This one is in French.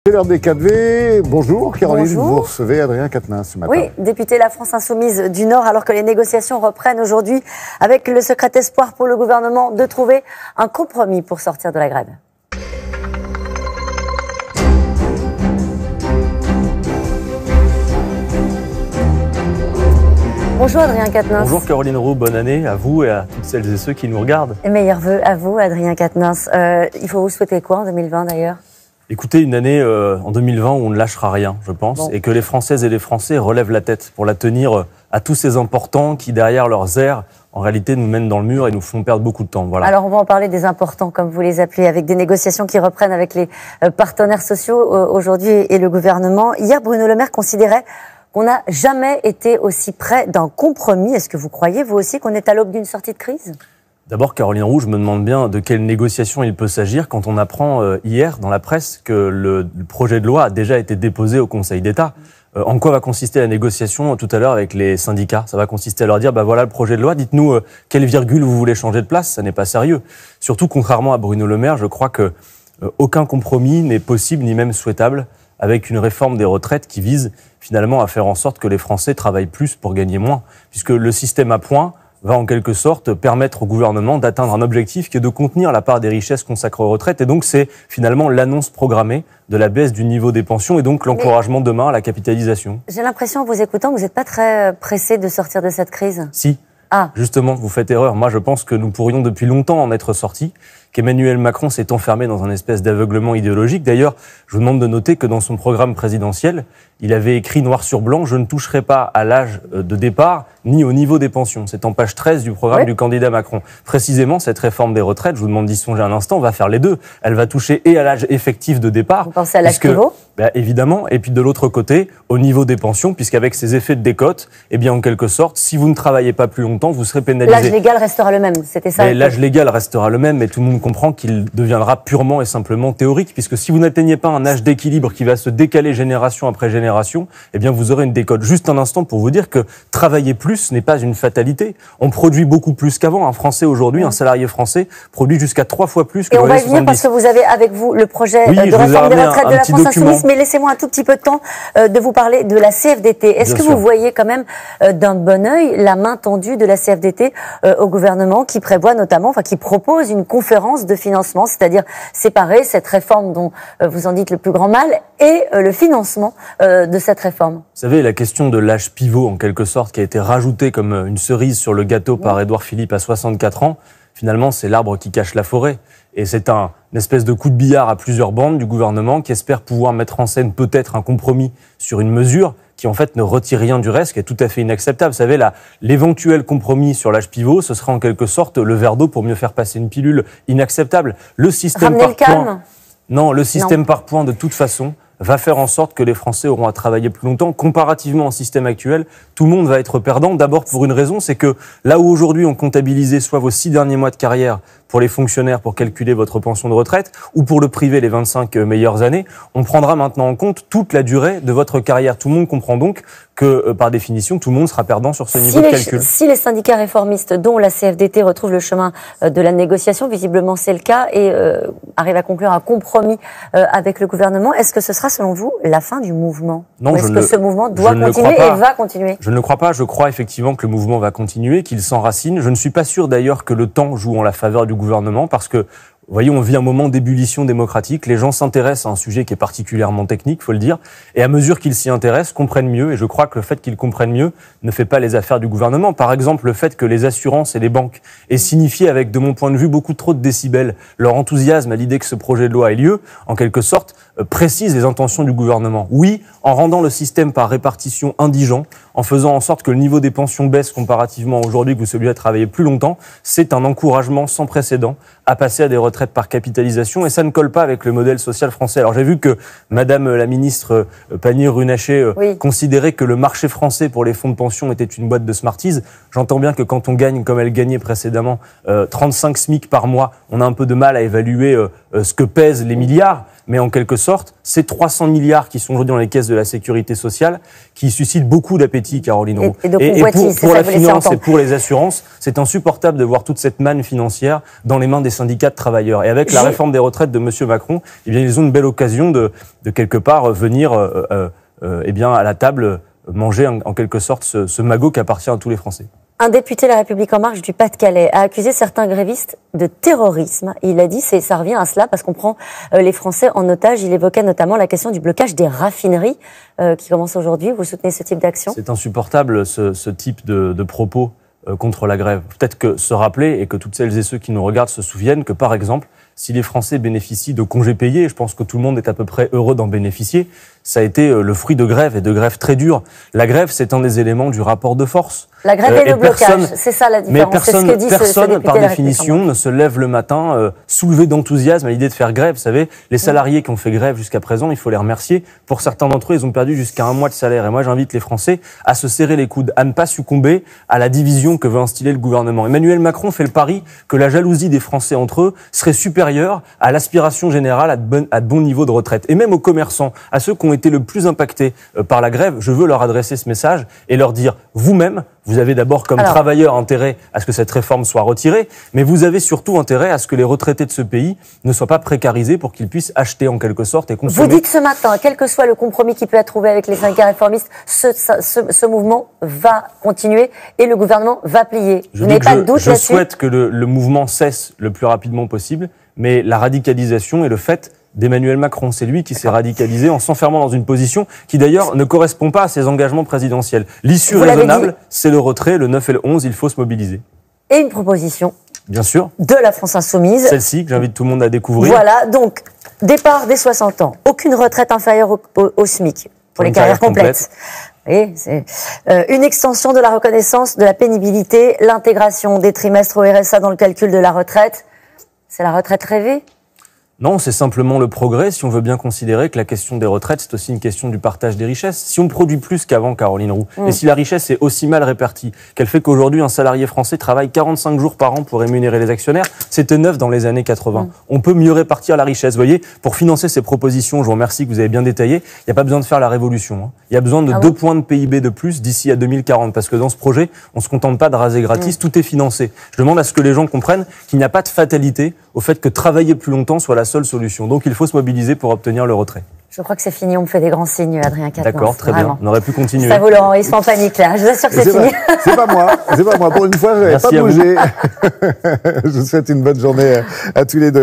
C'est l'heure des 4V. Bonjour Caroline, Bonjour. Vous recevez Adrien Quatennens ce matin. Oui, député La France Insoumise du Nord, alors que les négociations reprennent aujourd'hui avec le secret espoir pour le gouvernement de trouver un compromis pour sortir de la grève. Bonjour Adrien Quatennens. Bonjour Caroline Roux, bonne année à vous et à toutes celles et ceux qui nous regardent. Et meilleurs vœux à vous Adrien Quatennens. Il faut vous souhaiter quoi en 2020 d'ailleurs ? Écoutez, une année en 2020 où on ne lâchera rien, je pense, et que les Françaises et les Français relèvent la tête pour la tenir à tous ces importants qui, derrière leurs airs, en réalité nous mènent dans le mur et nous font perdre beaucoup de temps. Voilà. Alors on va en parler des importants, comme vous les appelez, avec des négociations qui reprennent avec les partenaires sociaux aujourd'hui et le gouvernement. Hier, Bruno Le Maire considérait qu'on n'a jamais été aussi près d'un compromis. Est-ce que vous croyez, vous aussi, qu'on est à l'aube d'une sortie de crise ? D'abord, Caroline Roux, je me demande bien de quelle négociation il peut s'agir quand on apprend hier dans la presse que le projet de loi a déjà été déposé au Conseil d'État. En quoi va consister la négociation tout à l'heure avec les syndicats ? Ça va consister à leur dire, voilà le projet de loi, dites-nous quelle virgule vous voulez changer de place, ça n'est pas sérieux. Surtout, contrairement à Bruno Le Maire, je crois que aucun compromis n'est possible ni même souhaitable avec une réforme des retraites qui vise finalement à faire en sorte que les Français travaillent plus pour gagner moins. Puisque le système à points va en quelque sorte permettre au gouvernement d'atteindre un objectif qui est de contenir la part des richesses consacrées aux retraites. Et donc c'est finalement l'annonce programmée de la baisse du niveau des pensions et donc l'encouragement demain à la capitalisation. J'ai l'impression en vous écoutant que vous n'êtes pas très pressé de sortir de cette crise. Si, justement, vous faites erreur. Moi je pense que nous pourrions depuis longtemps en être sortis, qu'Emmanuel Macron s'est enfermé dans un espèce d'aveuglement idéologique. D'ailleurs, je vous demande de noter que dans son programme présidentiel, il avait écrit noir sur blanc « Je ne toucherai pas à l'âge de départ ni au niveau des pensions ». C'est en page 13 du programme du candidat Macron. Précisément, cette réforme des retraites, je vous demande d'y songer un instant, va faire les deux. Elle va toucher et à l'âge effectif de départ. Vous pensez à l'âge pivot ? Évidemment. Et puis de l'autre côté, au niveau des pensions, puisqu'avec ces effets de décote, en quelque sorte, si vous ne travaillez pas plus longtemps, vous serez pénalisé. L'âge légal restera le même, c'était ça ? L'âge légal restera le même, mais tout le monde comprend qu'il deviendra purement et simplement théorique, puisque si vous n'atteignez pas un âge d'équilibre qui va se décaler génération après génération, vous aurez une décote. Juste un instant pour vous dire que travailler plus n'est pas une fatalité. On produit beaucoup plus qu'avant. Un Français aujourd'hui, un salarié français, produit jusqu'à 3 fois plus que Et dans on les va années y venir 70. parce que vous avez avec vous le projet de réforme des retraites de la France Insoumise, mais laissez-moi un tout petit peu de temps de vous parler de la CFDT. Est-ce que vous voyez quand même d'un bon œil la main tendue de la CFDT au gouvernement qui prévoit notamment, qui propose une conférence de financement, c'est-à-dire séparer cette réforme dont vous en dites le plus grand mal et le financement de cette réforme? Vous savez, la question de l'âge pivot, en quelque sorte, qui a été rajoutée comme une cerise sur le gâteau par Édouard Philippe à 64 ans, finalement, c'est l'arbre qui cache la forêt. Et c'est une espèce de coup de billard à plusieurs bandes du gouvernement qui espère pouvoir mettre en scène peut-être un compromis sur une mesure qui en fait ne retire rien du reste, qui est tout à fait inacceptable. Vous savez, l'éventuel compromis sur l'âge pivot, ce serait en quelque sorte le verre d'eau pour mieux faire passer une pilule inacceptable. Le système Ramener le calme. Non, le système par points, de toute façon, va faire en sorte que les Français auront à travailler plus longtemps. Comparativement au système actuel, tout le monde va être perdant. D'abord pour une raison, c'est que là où aujourd'hui on comptabilisait soit vos 6 derniers mois de carrière pour les fonctionnaires pour calculer votre pension de retraite, ou pour le privé les 25 meilleures années, on prendra maintenant en compte toute la durée de votre carrière. Tout le monde comprend donc que, par définition, tout le monde sera perdant sur ce niveau de calcul. Si les syndicats réformistes, dont la CFDT, retrouvent le chemin de la négociation, visiblement c'est le cas, et arrivent à conclure un compromis avec le gouvernement, est-ce que ce sera, selon vous, la fin du mouvement ? Non, ou est-ce que ce mouvement doit continuer et va continuer ? Je ne le crois pas. Je crois effectivement que le mouvement va continuer, qu'il s'enracine. Je ne suis pas sûr d'ailleurs que le temps joue en la faveur du gouvernement, parce que, vous voyez, on vit un moment d'ébullition démocratique. Les gens s'intéressent à un sujet qui est particulièrement technique, faut le dire. Et à mesure qu'ils s'y intéressent, comprennent mieux. Et je crois que le fait qu'ils comprennent mieux ne fait pas les affaires du gouvernement. Par exemple, le fait que les assurances et les banques aient signifié avec, de mon point de vue, beaucoup trop de décibels leur enthousiasme à l'idée que ce projet de loi ait lieu, en quelque sorte, précise les intentions du gouvernement. Oui, en rendant le système par répartition indigent, en faisant en sorte que le niveau des pensions baisse comparativement aujourd'hui que celui à travailler plus longtemps, c'est un encouragement sans précédent à passer à des retraites par capitalisation, et ça ne colle pas avec le modèle social français. Alors j'ai vu que Madame la ministre Pannier-Runacher considérait que le marché français pour les fonds de pension était une boîte de Smarties. J'entends bien que quand on gagne, comme elle gagnait précédemment, 35 SMIC par mois, on a un peu de mal à évaluer ce que pèsent les milliards. mais en quelque sorte, ces 300 milliards qui sont aujourd'hui dans les caisses de la sécurité sociale, qui suscitent beaucoup d'appétit, Caroline Roux. Et pour la finance et pour les assurances, c'est insupportable de voir toute cette manne financière dans les mains des syndicats de travailleurs. Et avec la réforme des retraites de M. Macron, eh bien, ils ont une belle occasion de quelque part venir eh bien, à la table manger en quelque sorte ce magot qui appartient à tous les Français. Un député de La République En Marche du Pas-de-Calais a accusé certains grévistes de terrorisme. Il a dit, ça revient à cela parce qu'on prend les Français en otage. Il évoquait notamment la question du blocage des raffineries qui commence aujourd'hui. Vous soutenez ce type d'action? C'est insupportable ce type de propos contre la grève. Peut-être que se rappeler et que toutes celles et ceux qui nous regardent se souviennent que, par exemple, si les Français bénéficient de congés payés, et je pense que tout le monde est à peu près heureux d'en bénéficier, ça a été le fruit de grèves et de grèves très dures. La grève, c'est un des éléments du rapport de force. La grève et le blocage, c'est ça la différence. Mais personne par définition, ne se lève le matin soulevé d'enthousiasme à l'idée de faire grève. Vous savez, les salariés qui ont fait grève jusqu'à présent, il faut les remercier. Pour certains d'entre eux, ils ont perdu jusqu'à 1 mois de salaire. Et moi, j'invite les Français à se serrer les coudes, à ne pas succomber à la division que veut instiller le gouvernement. Emmanuel Macron fait le pari que la jalousie des Français entre eux serait supérieure à l'aspiration générale à de bons niveaux de retraite. Et même aux commerçants, à ceux qui ont été le plus impactés par la grève, je veux leur adresser ce message et leur dire, vous-même, vous avez d'abord comme travailleur intérêt à ce que cette réforme soit retirée, mais vous avez surtout intérêt à ce que les retraités de ce pays ne soient pas précarisés pour qu'ils puissent acheter en quelque sorte et consommer. Vous dites ce matin, quel que soit le compromis qui peut être trouvé avec les syndicats réformistes, ce mouvement va continuer et le gouvernement va plier. Vous n'avez pas de doute là-dessus? Je souhaite que le mouvement cesse le plus rapidement possible, mais la radicalisation est le fait d'Emmanuel Macron. C'est lui qui s'est radicalisé en s'enfermant dans une position qui d'ailleurs ne correspond pas à ses engagements présidentiels. L'issue raisonnable, c'est le retrait, le 9 et le 11, il faut se mobiliser. Et une proposition, bien sûr, de la France Insoumise. Celle-ci que j'invite tout le monde à découvrir. Voilà, donc départ dès 60 ans, aucune retraite inférieure au SMIC pour les carrières complètes. Et c'est une extension de la reconnaissance de la pénibilité, l'intégration des trimestres au RSA dans le calcul de la retraite. C'est la retraite rêvée? Non, c'est simplement le progrès, si on veut bien considérer que la question des retraites, c'est aussi une question du partage des richesses. Si on produit plus qu'avant, Caroline Roux, et si la richesse est aussi mal répartie, qu'elle fait qu'aujourd'hui, un salarié français travaille 45 jours par an pour rémunérer les actionnaires, c'était neuf dans les années 80. On peut mieux répartir la richesse. Vous voyez, pour financer ces propositions, je vous remercie que vous avez bien détaillé, il n'y a pas besoin de faire la révolution. Il y a besoin de 2 points de PIB de plus d'ici à 2040, parce que dans ce projet, on ne se contente pas de raser gratis, tout est financé. Je demande à ce que les gens comprennent qu'il n'y a pas de fatalité au fait que travailler plus longtemps soit la seule solution. Donc il faut se mobiliser pour obtenir le retrait. Je crois que c'est fini, on me fait des grands signes, Adrien Quatennens. D'accord, très bien, on aurait pu continuer. Ça vous, Laurent, ils sont en panique là, je vous assure que c'est fini. C'est pas moi, pour une fois, je n'avais pas bougé. Je vous souhaite une bonne journée à tous les deux.